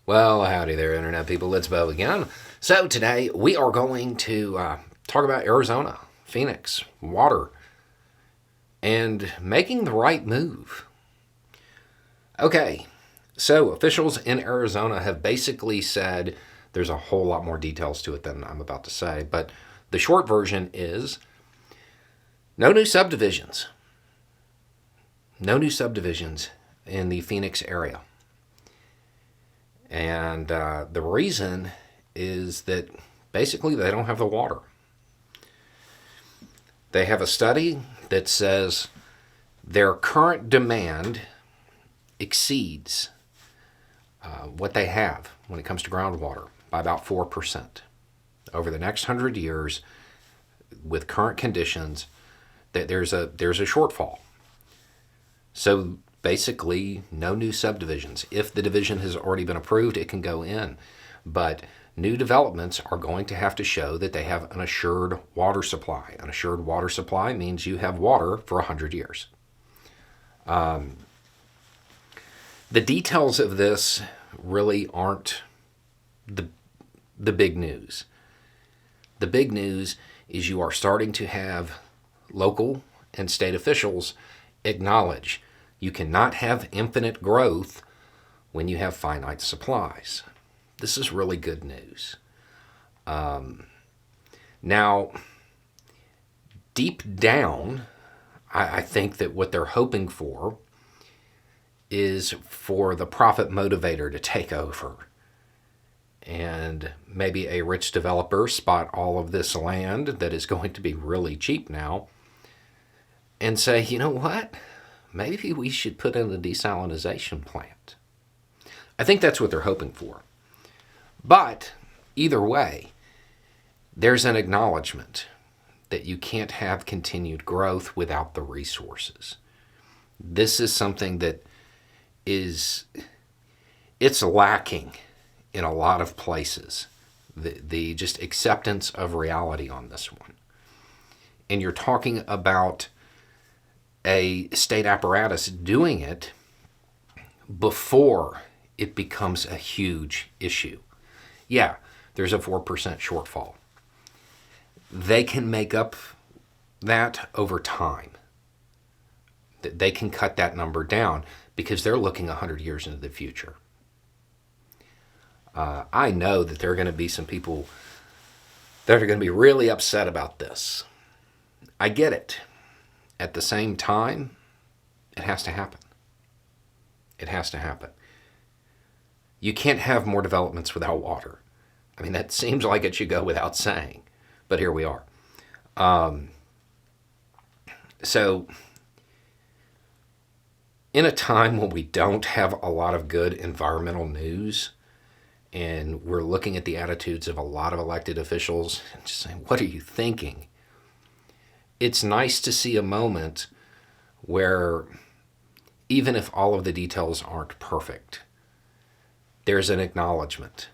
Well, howdy there, Internet people. It's Bo again. So, today we are going to talk about Arizona, Phoenix, water, and making the right move. Okay, so officials in Arizona have basically said there's a whole lot more details to it than I'm about to say, but the short version is no new subdivisions. No new subdivisions in the Phoenix area. And the reason is that basically they don't have the water. They have a study that says their current demand exceeds what they have when it comes to groundwater by about 4%. Over the next 100 years, with current conditions, that there's a shortfall. So basically, no new subdivisions. If the division has already been approved, it can go in. But new developments are going to have to show that they have an assured water supply. An assured water supply means you have water for 100 years. The details of this really aren't the big news. The big news is you are starting to have local and state officials acknowledge you cannot have infinite growth when you have finite supplies. This is really good news. Now, deep down, I think that what they're hoping for is for the profit motivator to take over. And maybe a rich developer spot all of this land that is going to be really cheap now and say, you know what? Maybe we should put in a desalination plant. I think that's what they're hoping for. But either way, there's an acknowledgement that you can't have continued growth without the resources. This is something that it's lacking in a lot of places. The just acceptance of reality on this one. And you're talking about a state apparatus doing it before it becomes a huge issue. Yeah, there's a 4% shortfall. They can make up that over time. They can cut that number down because they're looking 100 years into the future. I know that there are going to be some people that are going to be really upset about this. I get it. At the same time, it has to happen. It has to happen. You can't have more developments without water. I mean, that seems like it should go without saying, but here we are. So, in a time when we don't have a lot of good environmental news, and we're looking at the attitudes of a lot of elected officials and just saying, what are you thinking? It's nice to see a moment where even if all of the details aren't perfect, there's an acknowledgement.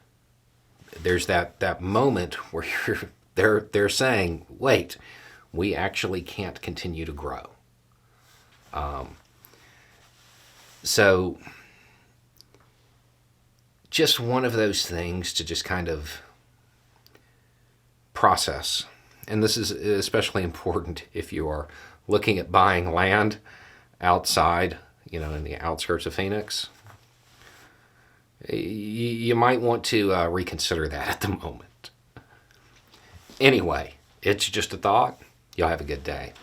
There's that moment where they're saying, wait, we actually can't continue to grow. So just one of those things to just kind of process. And this is especially important if you are looking at buying land outside, in the outskirts of Phoenix. You might want to reconsider that at the moment. Anyway, it's just a thought. Y'all have a good day.